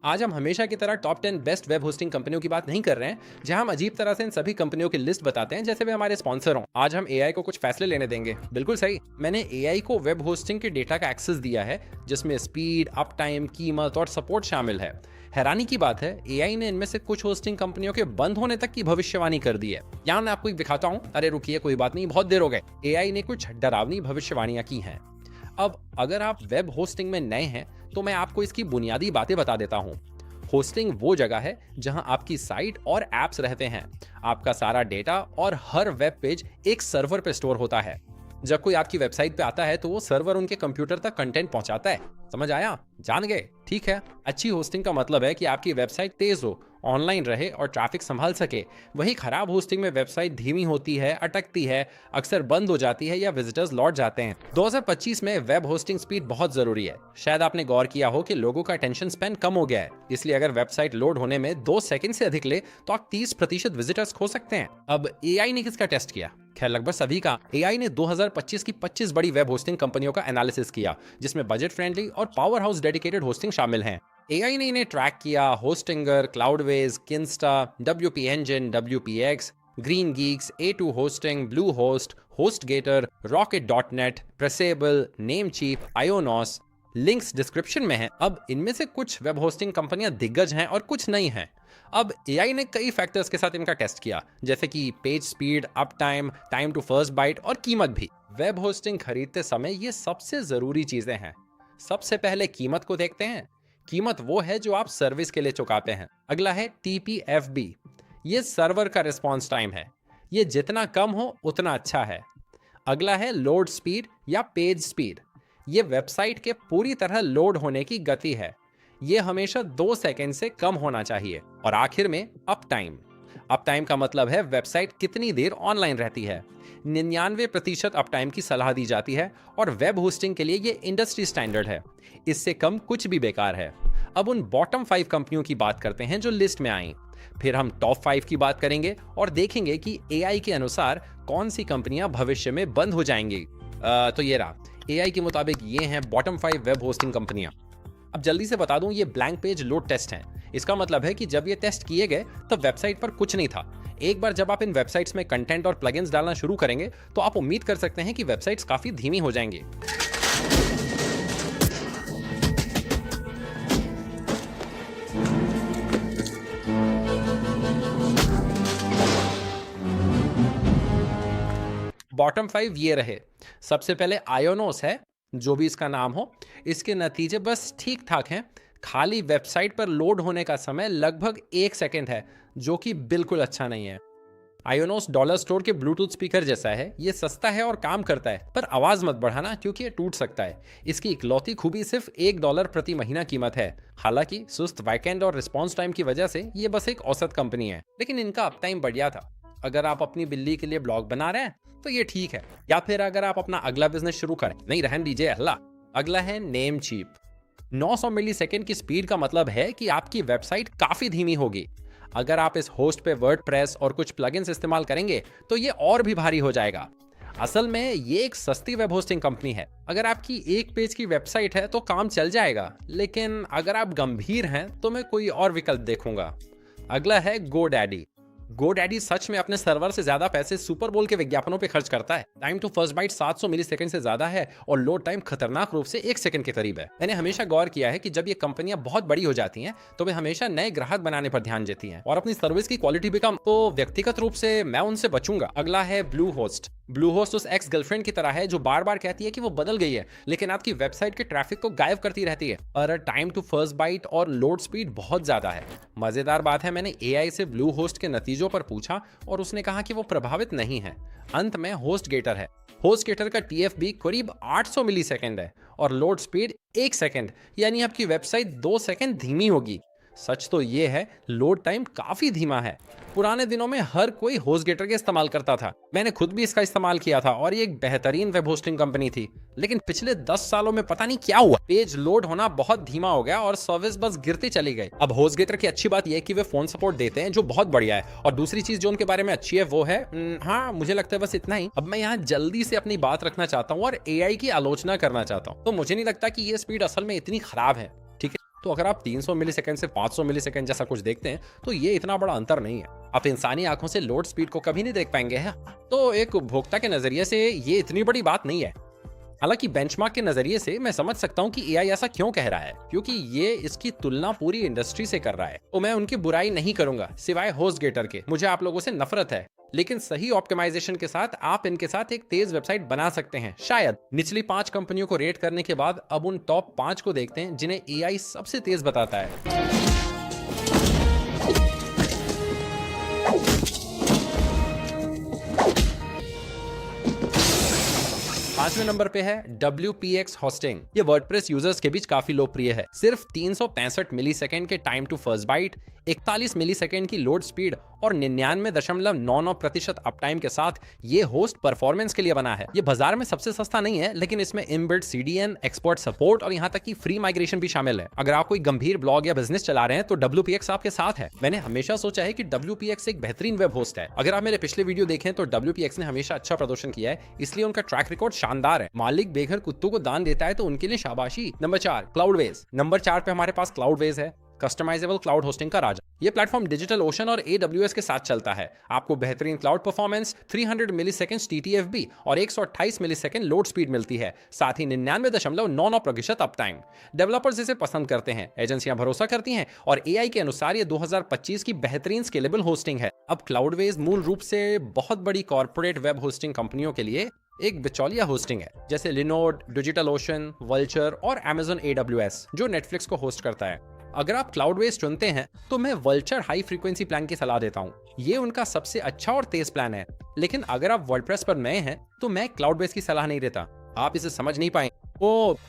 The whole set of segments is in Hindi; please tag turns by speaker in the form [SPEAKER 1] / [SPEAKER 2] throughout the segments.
[SPEAKER 1] आज हम हमेशा की तरह टॉप 10 बेस्ट वेब होस्टिंग कंपनियों की बात नहीं कर रहे हैं, जहां हम अजीब तरह से इन सभी कंपनियों की लिस्ट बताते हैं जैसे वे हमारे स्पॉन्सर हों। आज हम एआई को कुछ फैसले लेने देंगे। बिल्कुल सही, मैंने एआई को वेब होस्टिंग के डेटा का एक्सेस दिया है, जिसमें स्पीड, अप टाइम, कीमत और सपोर्ट शामिल है। हैरानी की बात है, एआई ने इनमें से कुछ होस्टिंग कंपनियों के बंद होने तक की भविष्यवाणी कर दी है। यहाँ मैं आपको एक दिखाता हूँ। अरे रुकिए, कोई बात नहीं, बहुत देर हो गए। एआई ने कुछ डरावनी भविष्यवाणियां की हैं। अब अगर आप वेब होस्टिंग में नए हैं तो मैं आपको इसकी बुनियादी बातें बता देता हूँ। होस्टिंग वो जगह है जहां आपकी साइट और एप्स रहते हैं। आपका सारा डेटा और हर वेब पेज एक सर्वर पे स्टोर होता है। जब कोई आपकी वेबसाइट पे आता है तो वो सर्वर उनके कंप्यूटर तक कंटेंट पहुंचाता है। समझ आया? जान गए? ठीक है। अच्छी होस्टिंग का मतलब है कि आपकी वेबसाइट तेज हो, ऑनलाइन रहे और ट्रैफिक संभाल सके। वही खराब होस्टिंग में वेबसाइट धीमी होती है, अटकती है, अक्सर बंद हो जाती है या विजिटर्स लौट जाते हैं। 2025 में वेब होस्टिंग स्पीड बहुत जरूरी है। शायद आपने गौर किया हो कि लोगों का अटेंशन स्पैन कम हो गया है, इसलिए अगर वेबसाइट लोड होने में 2 सेकंड से अधिक ले तो आप 30% विजिटर्स खो सकते हैं। अब एआई ने किसका टेस्ट किया? खैर लगभग सभी का। एआई ने 2025 की 25 बड़ी वेब होस्टिंग कंपनियों का एनालिसिस किया, जिसमें बजट फ्रेंडली और पावर हाउस डेडिकेटेड होस्टिंग शामिल हैं। एआई ने इन्हें ट्रैक किया। Hostinger, Cloudways, Kinsta, WP Engine, WPX, Green Geeks, A2 hosting, Blue Host, HostGator, Rocket net, Pressable, Namecheap, IONOS. Links description में हैं। अब इनमें से कुछ वेब होस्टिंग कंपनियां दिग्गज हैं और कुछ नहीं हैं। अब एआई ने कई फैक्टर्स के साथ इनका टेस्ट किया, जैसे कि page speed, uptime, time to first byte और कीमत भी। वेब होस्टिंग खरीदते समय ये सबसे जरूरी चीजें हैं। सबसे पहले कीमत को देखते हैं। कीमत वो है जो आप सर्विस के लिए चुकाते हैं। अगला है TPFB, ये सर्वर का रिस्पॉन्स टाइम है। ये जितना कम हो उतना अच्छा है। अगला है लोड स्पीड या पेज स्पीड, ये वेबसाइट के पूरी तरह लोड होने की गति है। ये हमेशा 2 सेकंड से कम होना चाहिए। और आखिर में अप टाइम। अप टाइम का मतलब है वेबसाइट कितनी देर ऑनलाइन रहती है। 99% अप टाइम की सलाह दी जाती है और वेब होस्टिंग के लिए ये इंडस्ट्री स्टैंडर्ड है। इससे कम कुछ भी बेकार है। अब उन बॉटम 5 कंपनियों की बात करते हैं जो लिस्ट में आई। फिर हम टॉप 5 की बात करेंगे और देखेंगे कि एआई के अनुसार कौन सी कंपनियां भविष्य में बंद हो जाएंगी। तो ये रहा, एआई के मुताबिक ये हैं बॉटम 5 वेब होस्टिंग कंपनियां। अब जल्दी से बता दूं, ये ब्लैंक पेज लोड टेस्ट हैं। इसका मतलब है कि जब ये टेस्ट किए गए तब वेबसाइट पर कुछ नहीं था। एक बार जब आप इन वेबसाइट्स में कंटेंट और प्लगइन्स डालना शुरू करेंगे तो आप उम्मीद कर सकते हैं कि वेबसाइट्स काफी धीमी हो जाएंगी। बॉटम 5 ये रहे। सबसे पहले आयोनोस है, जो भी इसका नाम हो। इसके नतीजे बस ठीक ठाक हैं। खाली वेबसाइट पर लोड होने का समय लगभग 1 सेकंड है, जो कि बिल्कुल अच्छा नहीं है। आयोनोस डॉलर स्टोर के ब्लूटूथ स्पीकर जैसा है। ये सस्ता है और काम करता है, पर आवाज मत बढ़ाना क्योंकि ये टूट सकता है। इसकी इकलौती खूबी सिर्फ $1 प्रति महीना कीमत है। हालांकि सुस्त बैकएंड और रिस्पॉन्स टाइम की वजह से ये बस एक औसत कंपनी है, लेकिन इनका अप टाइम बढ़िया था। अगर आप अपनी बिल्ली के लिए ब्लॉग बना रहे हैं तो ये ठीक है, या फिर अगर आप अपना अगला बिजनेस शुरू करें। नहीं, रहने दीजिए अल्लाह। अगला है नेमचीप। 900 मिलीसेकंड की स्पीड का मतलब है कि आपकी वेबसाइट काफी धीमी होगी। अगर आप इस होस्ट पे वर्डप्रेस और कुछ प्लगइन्स इस्तेमाल करेंगे तो ये और भी भारी हो जाएगा। असल में ये एक सस्ती वेब होस्टिंग कंपनी है। अगर आपकी एक पेज की वेबसाइट है तो काम चल जाएगा, लेकिन अगर आप गंभीर हैं तो मैं कोई और विकल्प देखूंगा। अगला है GoDaddy। GoDaddy सच में अपने सर्वर से ज्यादा पैसे सुपर बोल के विज्ञापनों पे खर्च करता है। Time to first byte 700 millisecond से ज्यादा है और लोड टाइम खतरनाक रूप से 1 सेकंड के करीब है। मैंने हमेशा गौर किया है कि जब ये कंपनियां बहुत बड़ी हो जाती हैं तो वे हमेशा नए ग्राहक बनाने पर ध्यान देती हैं और अपनी सर्विस की क्वालिटी भी कम। तो व्यक्तिगत रूप से मैं उनसे बचूंगा। अगला है ब्लू होस्ट। ब्लू होस्ट उस एक्स गर्लफ्रेंड की तरह है जो बार बार कहती है कि वो बदल गई है, लेकिन आपकी वेबसाइट के ट्रैफिक को गायब करती रहती है। और टाइम टू फर्स्ट बाइट और लोड स्पीड बहुत ज्यादा है। मजेदार बात है, मैंने एआई से ब्लू होस्ट के नतीजों पर पूछा और उसने कहा कि वो प्रभावित नहीं है। अंत में होस्टगेटर है। होस्टगेटर का TFB करीब 800 मिलीसेकंड है और लोड स्पीड 1 सेकंड, यानी आपकी वेबसाइट 2 सेकंड धीमी होगी। सच तो ये है, लोड टाइम काफी धीमा है। पुराने दिनों में हर कोई होस्टगेटर का इस्तेमाल करता था। मैंने खुद भी इसका इस्तेमाल किया था और ये एक बेहतरीन वेब होस्टिंग कंपनी थी। लेकिन पिछले 10 सालों में पता नहीं क्या हुआ, पेज लोड होना बहुत धीमा हो गया और सर्विस बस गिरती चली गई। अब होस्टगेटर की अच्छी बात यह है कि वे फोन सपोर्ट देते हैं, जो बहुत बढ़िया है। और दूसरी चीज जो उनके बारे में अच्छी है वो है, हाँ मुझे लगता है बस इतना ही। अब मैं यहाँ जल्दी से अपनी बात रखना चाहता हूँ और एआई की आलोचना करना चाहता हूँ। तो मुझे नहीं लगता कि ये स्पीड असल में इतनी खराब है। ठीक है, तो अगर आप 300 मिलीसेकंड से 500 मिलीसेकंड जैसा कुछ देखते हैं तो ये इतना बड़ा अंतर नहीं है। आप इंसानी आंखों से लोड स्पीड को कभी नहीं देख पाएंगे है, तो एक उपभोक्ता के नजरिए से ये इतनी बड़ी बात नहीं है। हालांकि बेंचमार्क के नजरिए से मैं समझ सकता हूं कि एआई ऐसा क्यों कह रहा है, क्योंकि ये इसकी तुलना पूरी इंडस्ट्री से कर रहा है। तो मैं उनकी बुराई नहीं करूंगा सिवाय होस्टगेटर के, मुझे आप लोगों से नफरत है। लेकिन सही ऑप्टिमाइजेशन के साथ आप इनके साथ एक तेज वेबसाइट बना सकते हैं। शायद निचली 5 कंपनियों को रेट करने के बाद अब उन टॉप 5 को देखते हैं जिन्हें एआई सबसे तेज बताता है। 5वें नंबर पे है WPX होस्टिंग। ये वर्डप्रेस यूजर्स के बीच काफी लोकप्रिय है। सिर्फ 365 मिलीसेकंड के time to first byte, 41 millisecond की लोड स्पीड और 99.99% अपटाइम के साथ ये होस्ट परफॉर्मेंस के लिए बना है। ये बाजार में सबसे सस्ता नहीं है, लेकिन इसमें इनबिल्ट CDN, एक्सपर्ट सपोर्ट और यहाँ तक कि फ्री माइग्रेशन भी शामिल है। अगर आप कोई गंभीर ब्लॉग या बिजनेस चला रहे हैं तो WPX आपके साथ है। मैंने हमेशा सोचा है कि WPX एक बेहतरीन वेब होस्ट है। अगर आप मेरे पिछले वीडियो देखें तो WPX ने हमेशा अच्छा प्रदर्शन किया है, इसलिए उनका ट्रैक रिकॉर्ड शानदार है। मालिक बेघर कुत्तों को दान देता है तो उनके लिए शाबाशी। Number 4 Cloudways. नंबर 4 पे हमारे पास क्लाउडवेज है, कस्टमाइजेबल क्लाउड होस्टिंग का राजा। ये प्लेटफॉर्म डिजिटल ओशन और AWS के साथ चलता है। आपको बेहतरीन क्लाउड परफॉर्मेंस, 300 मिलीसेकंड TTFB और 128 मिलीसेकंड लोड स्पीड मिलती है, साथ ही 99.99% अप टाइम। डेवलपर्स इसे पसंद करते हैं, एजेंसियां भरोसा करती हैं और AI के अनुसार ये 2025 की बेहतरीन स्केलेबल होस्टिंग है। अब क्लाउडवेज मूल रूप से बहुत बड़ी कॉर्पोरेट वेब होस्टिंग कंपनियों के लिए एक बिचौलिया होस्टिंग है, जैसे लिनोड, डिजिटल ओशन, वल्चर और Amazon AWS जो नेटफ्लिक्स को होस्ट करता है। अगर आप क्लाउडवेज चुनते हैं तो मैं वल्चर हाई फ्रीक्वेंसी प्लान की सलाह देता हूं। ये उनका सबसे अच्छा और तेज प्लान है। लेकिन अगर आप वर्डप्रेस पर नए हैं तो मैं क्लाउडवेज की सलाह नहीं देता, आप इसे समझ नहीं पाएंगे।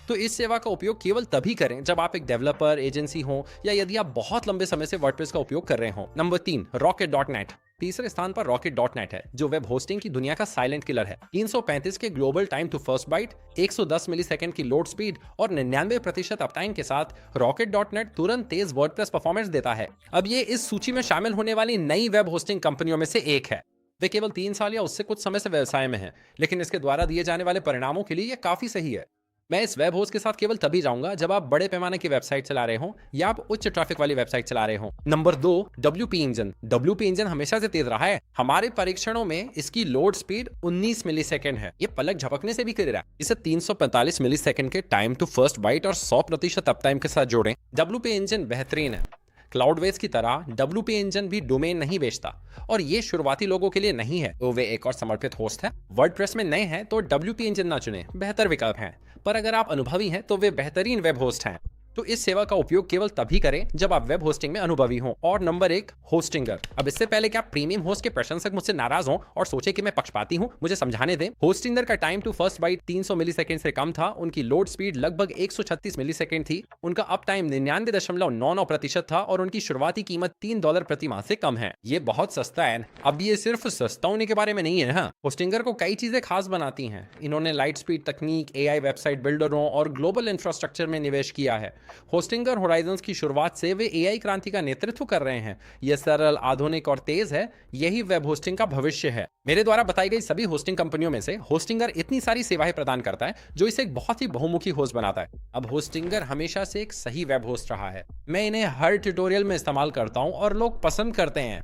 [SPEAKER 1] तो इस सेवा का उपयोग केवल तभी करें जब आप एक डेवलपर, एजेंसी हो या यदि आप बहुत लंबे समय से वर्डप्रेस का उपयोग कर रहे हो। Number 3 Rocket.net। तीसरे स्थान पर Rocket.net है, जो वेब होस्टिंग की दुनिया का साइलेंट किलर है। 335 के global time to first byte, 110 millisecond की लोड स्पीड और 99% अपटाइम के साथ Rocket.net तुरंत तेज वर्डप्रेस परफॉर्मेंस देता है। अब ये इस सूची में शामिल होने वाली नई वेब होस्टिंग कंपनियों में से एक है। वे केवल 3 साल या उससे कुछ समय से व्यवसाय में हैं, लेकिन इसके द्वारा दिए जाने वाले परिणामों के लिए यह काफी सही है। मैं इस वेब होस्ट के साथ केवल तभी जाऊंगा जब आप बड़े पैमाने की वेबसाइट चला रहे हो या आप उच्च ट्रैफिक वाली वेबसाइट चला रहे हो। Number 2 WP engine. WP engine हमेशा से तेज रहा है। हमारे परीक्षणों में इसकी लोड स्पीड 19 मिलीसेकंड है। ये पलक झपकने से भी कर रहा है। इसे 345 मिलीसेकंड के टाइम टू फर्स्ट बाइट और 100% अपटाइम के साथ जोड़ें। WP इंजन बेहतरीन है। क्लाउडवेज की तरह WP इंजन भी डोमेन नहीं बेचता और ये शुरुआती लोगों के लिए नहीं है, तो वे एक और समर्पित होस्ट है। वर्डप्रेस में नए हैं तो WP इंजन ना चुनें, बेहतर विकल्प हैं। पर अगर आप अनुभवी हैं तो वे बेहतरीन वेब होस्ट हैं। तो इस सेवा का उपयोग केवल तभी करें जब आप वेब होस्टिंग में अनुभवी हों। और नंबर 1 होस्टिंगर। अब इससे पहले कि आप प्रीमियम होस्ट के प्रशंसक मुझसे नाराज हों और सोचे कि मैं पक्षपाती हूं, मुझे समझाने दें। होस्टिंगर का time to first byte 300 millisecond से कम था, उनकी लोड स्पीड लगभग 136 मिलीसेकंड थी, उनका अप टाइम 99.99% था और उनकी शुरुआती कीमत $3 प्रति माह से कम है। ये बहुत सस्ता है। अब ये सिर्फ सस्ता होने के बारे में नहीं है। हाँ, होस्टिंगर को कई चीजें खास बनाती हैं। इन्होंने लाइट स्पीड तकनीक, AI वेबसाइट बिल्डरों और ग्लोबल इंफ्रास्ट्रक्चर में निवेश किया है। होस्टिंगर होराइजन्स की शुरुआत से वे AI क्रांति का नेतृत्व कर रहे हैं। यह सरल, आधुनिक और तेज है। यही वेब होस्टिंग का भविष्य है। मेरे द्वारा बताई गई सभी होस्टिंग कंपनियों में से होस्टिंगर इतनी सारी सेवाएं प्रदान करता है जो इसे एक बहुत ही बहुमुखी होस्ट बनाता है। अब होस्टिंगर हमेशा से एक सही वेब होस्ट रहा है। मैं इन्हें हर ट्यूटोरियल में इस्तेमाल करता हूं और लोग पसंद करते हैं।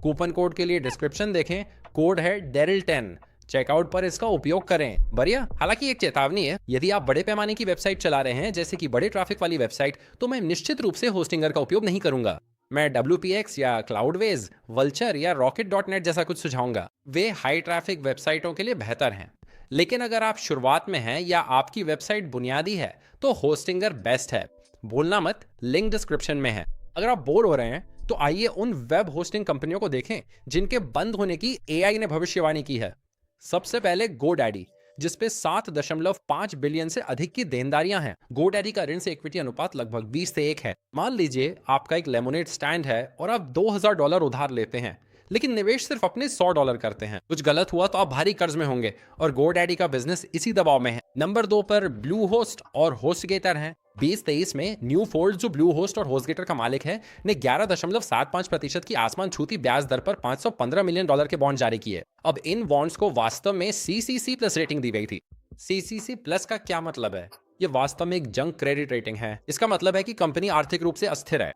[SPEAKER 1] कूपन कोड के लिए डिस्क्रिप्शन देखें, कोड है DERIL10। चेकआउट पर इसका उपयोग करें। बढ़िया। हालांकि एक चेतावनी है, यदि आप बड़े पैमाने की वेबसाइट चला रहे हैं, जैसे कि बड़े ट्रैफिक वाली वेबसाइट, तो मैं निश्चित रूप से होस्टिंगर का उपयोग नहीं करूंगा। मैं WPX या क्लाउडवेज, वल्चर या Rocket.net जैसा कुछ सुझाऊंगा। वे हाई ट्रैफिक वेबसाइटों के लिए बेहतर हैं। लेकिन अगर आप शुरुआत में हैं या आपकी वेबसाइट बुनियादी है तो होस्टिंगर बेस्ट है। बोलना मत, लिंक डिस्क्रिप्शन में है। अगर आप बोर हो रहे हैं तो आइए उन वेब होस्टिंग कंपनियों को देखें जिनके बंद होने की AI ने भविष्यवाणी की है। सबसे पहले GoDaddy, जिसपे 7.5 बिलियन से अधिक की देनदारियां हैं। GoDaddy का ऋण से इक्विटी अनुपात लगभग 20 से 1 है। मान लीजिए आपका एक लेमोनेड स्टैंड है और आप $2000 उधार लेते हैं, लेकिन निवेश सिर्फ अपने $100 करते हैं। कुछ गलत हुआ तो आप भारी कर्ज में होंगे और GoDaddy का बिजनेस इसी दबाव में है। नंबर 2 पर ब्लूहोस्ट और होस्टगेटर हैं। 2023 में न्यूफोल्ड, जो ब्लूहोस्ट और होस्टगेटर का मालिक है, ने 11.75% की आसमान छूती ब्याज दर पर $515 मिलियन के बॉन्ड जारी किए। अब इन बॉन्ड्स को वास्तव में CCC+ रेटिंग दी गई थी। CCC+ का क्या मतलब है? ये वास्तव में एक जंक क्रेडिट रेटिंग है। इसका मतलब है कि कंपनी आर्थिक रूप से अस्थिर है।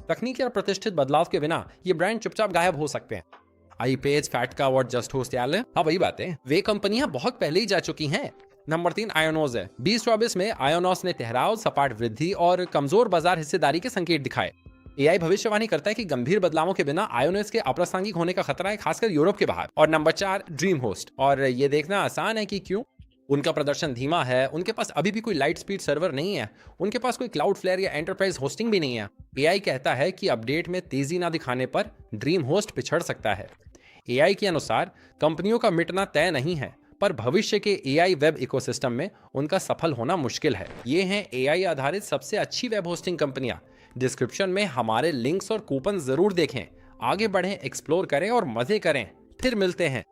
[SPEAKER 1] तकनीकी और प्रतिष्ठित बदलाव के बिना ये ब्रांड चुपचाप गायब हो सकते हैं। iPage, फैटका और जस्ट होस्ट याल हाँ वही बात है, वे कंपनियां बहुत पहले ही जा चुकी हैं। नंबर 3 आयोनोस है। 2024 में आयोनोस ने ठहराव, सपाट वृद्धि और कमजोर बाजार हिस्सेदारी के संकेत दिखाए। एआई भविष्यवाणी करता है कि गंभीर बदलावों के बिना आयोनोस के अप्रासंगिक होने का खतरा है, खासकर यूरोप के बाहर। और नंबर 4 ड्रीम होस्ट, और ये देखना आसान है कि क्यों। उनका प्रदर्शन धीमा है, उनके पास अभी भी कोई लाइट स्पीड सर्वर नहीं है, उनके पास कोई क्लाउड फ्लेयर या एंटरप्राइज होस्टिंग भी नहीं है। एआई कहता है कि अपडेट में तेजी ना दिखाने पर ड्रीम होस्ट पिछड़ सकता है। एआई के अनुसार कंपनियों का मिटना तय नहीं है, पर भविष्य के एआई वेब इकोसिस्टम में उनका सफल होना मुश्किल है। ये हैं एआई आधारित सबसे अच्छी वेब होस्टिंग कंपनियां। डिस्क्रिप्शन में हमारे लिंक्स और कूपन जरूर देखें। आगे बढ़ें, एक्सप्लोर करें और मजे करें। फिर मिलते हैं।